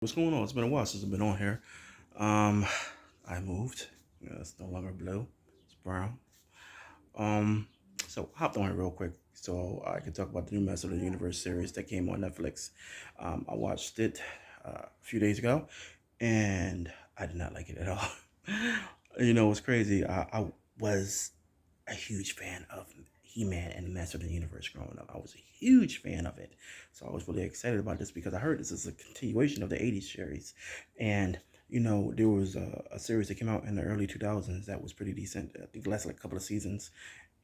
What's going on? It's been a while since I've been on here. Um, I moved. It's no longer blue. It's brown. Um, so hopped on here real quick so I could talk about the new Master of the Universe series that came on Netflix. I watched it a few days ago, and I did not like it at all. It's crazy. I was a huge fan of He-Man and the Master of the Universe growing up. I was a huge fan of it. So I was really excited about this because I heard this is a continuation of the 80s series. And, there was a series that came out in the early 2000s that was pretty decent. I think it lasted like a couple of seasons.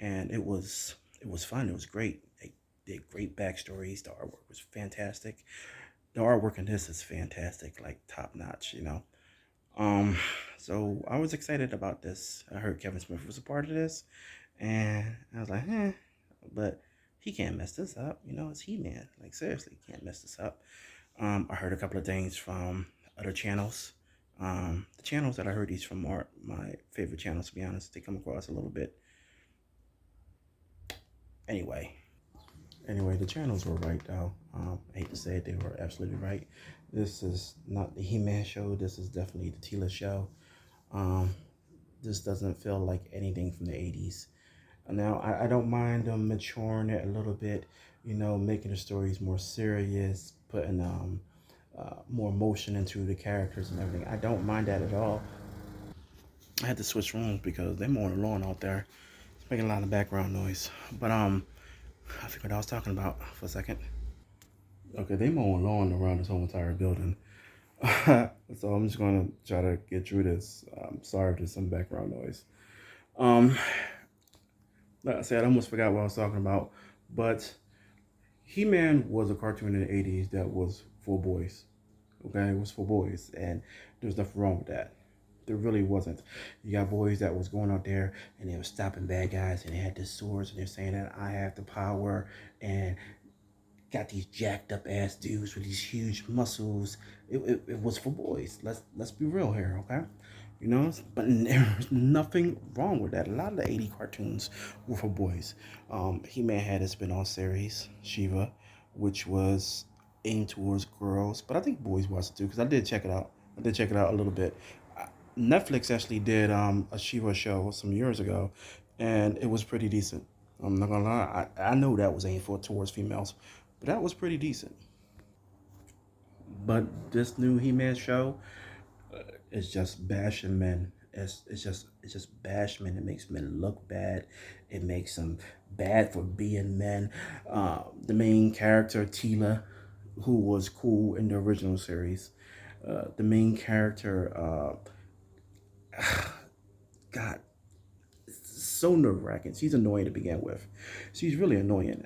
And it was fun. It was great. They did great backstories. The artwork was fantastic. The artwork in this is fantastic, like top notch. Um, so I was excited about this. I heard Kevin Smith was a part of this, and I was like, but he can't mess this up. It's He-Man. Like seriously, he can't mess this up. I heard a couple of things from other channels. The channels that I heard these from are my favorite channels, to be honest. They come across a little bit. Anyway, the channels were right though. I hate to say it, they were absolutely right. This is not the He-Man show. This is definitely the Teela show. Um, this doesn't feel like anything from the 80s. Now, I don't mind them maturing it a little bit, making the stories more serious, putting more emotion into the characters and everything. I don't mind that at all. I had to switch rooms because they're mowing the lawn out there. It's making a lot of background noise. But I forgot what I was talking about for a second. Okay, they mowing lawn around this whole entire building. So I'm just gonna try to get through this. I'm sorry if there's some background noise. Um, like I said, I almost forgot what I was talking about. But He-Man was a cartoon in the 80s that was for boys. Okay, it was for boys, and there's nothing wrong with that. There really wasn't. You got boys that was going out there and they were stopping bad guys and they had the swords and they're saying that I have the power and got these jacked up ass dudes with these huge muscles. It was for boys. Let's be real here, okay? But there's nothing wrong with that. A lot of the 80 cartoons were for boys. He-Man had a spin-off series, Shiva, which was aimed towards girls, but I think boys watched it too because I did check it out. I did check it out a little bit. Netflix actually did a Shiva show some years ago, and it was pretty decent. I'm not gonna lie, I know that was aimed for towards females, but that was pretty decent. But this new He-Man show, it's just bashing men. It's just bash men. It makes men look bad. It makes them bad for being men. The main character Teela, who was cool in the original series, the main character, God, so nerve wracking. She's annoying to begin with. She's really annoying.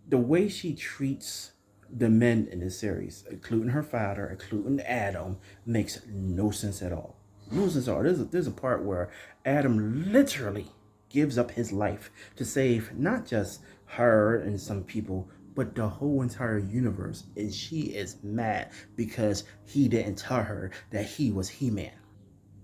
The way she treats the men in this series, including her father, including Adam, makes no sense at all. No sense at all. There's a part where Adam literally gives up his life to save not just her and some people, but the whole entire universe. And she is mad because he didn't tell her that he was He-Man.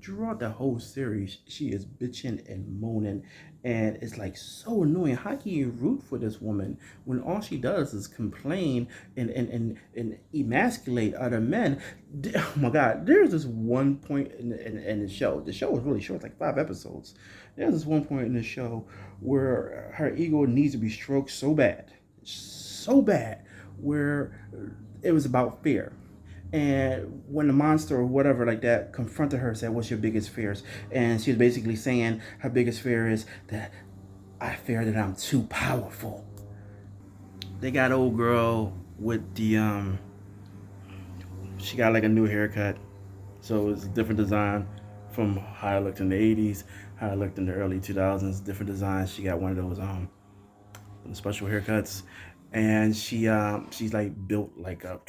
Throughout the whole series, she is bitching and moaning, and it's like so annoying. How can you root for this woman when all she does is complain and emasculate other men? Oh my God, there's this one point in the show. The show is really short, like 5 episodes. There's this one point in the show where her ego needs to be stroked so bad, where it was about fear. And when the monster or whatever like that confronted her, said, "What's your biggest fears?" And she was basically saying her biggest fear is that I fear that I'm too powerful. They got old girl with the she got like a new haircut, so it's a different design from how it looked in the 80s, how it looked in the early 2000s. Different designs. She got one of those special haircuts, and she's like built like a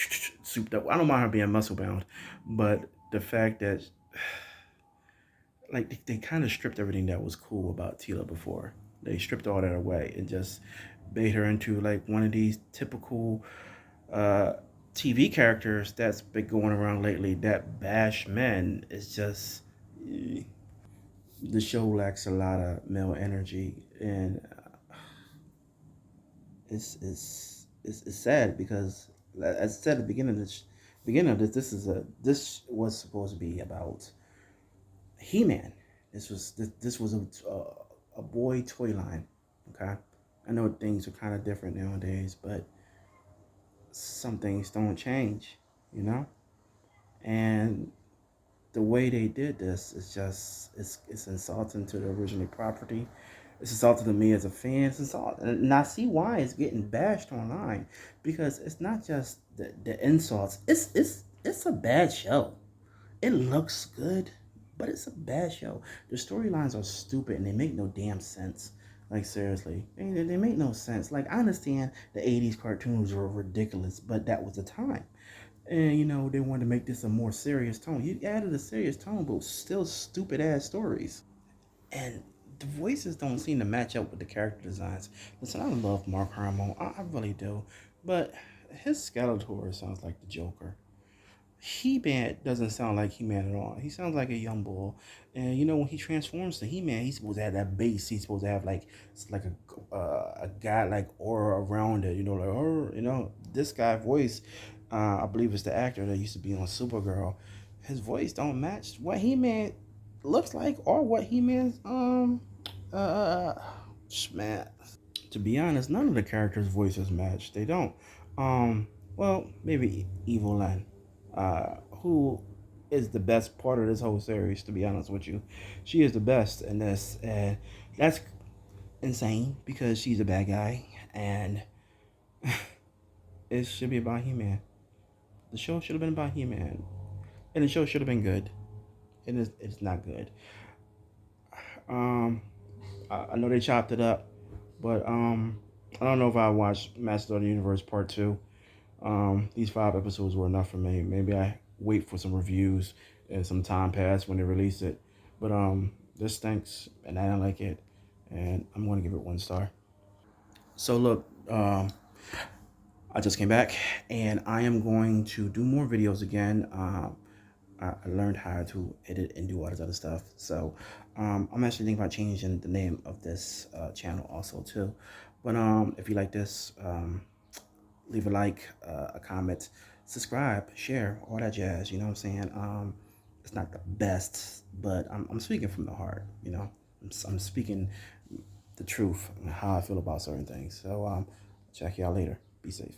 souped up. I don't mind her being muscle bound, but the fact that like they kind of stripped everything that was cool about Teela before. They stripped all that away and just made her into like one of these typical uh, TV characters that's been going around lately that bash men. It's just the show lacks a lot of male energy, and it's sad because, as I said at the beginning of beginning of this was supposed to be about He-Man. This was a boy toy line. Okay, I know things are kind of different nowadays, but some things don't change, you know. And the way they did this is just it's insulting to the original property. It's insulting to me as a fan. It's insulting, and I see why it's getting bashed online because it's not just the insults. It's a bad show. It looks good, but it's a bad show. The storylines are stupid and they make no damn sense. Like seriously, they make no sense. Like I understand the '80s cartoons were ridiculous, but that was the time. And they wanted to make this a more serious tone. You added a serious tone, but still stupid ass stories. And the voices don't seem to match up with the character designs. Listen, I love Mark Hamill. I really do. But his Skeletor sounds like the Joker. He-Man doesn't sound like He-Man at all. He sounds like a young bull. And when he transforms to He-Man, he's supposed to have that bass. He's supposed to have like it's like a guy like aura around it. Like this guy voice. I believe it's the actor that used to be on Supergirl. His voice don't match what He-Man looks like or what He-Man's man. To be honest, none of the characters' voices match. They don't. Well, maybe Evil Len, who is the best part of this whole series. To be honest with you, she is the best in this, and that's insane because she's a bad guy, and it should be about He-Man. The show should have been about He-Man, and the show should have been good. It's not good. Um, I know they chopped it up, but I don't know if I watched Master of the Universe Part Two. These 5 episodes were enough for me. Maybe I wait for some reviews and some time pass when they release it. But this stinks, and I don't like it, and I'm going to give it 1 star. So look, I just came back, and I am going to do more videos again. I learned how to edit and do all this other stuff. So I'm actually thinking about changing the name of this channel also too. But if you like this, leave a like, a comment, subscribe, share, all that jazz. You know what I'm saying? It's not the best, but I'm speaking from the heart. I'm speaking the truth and how I feel about certain things. So check y'all later. Be safe.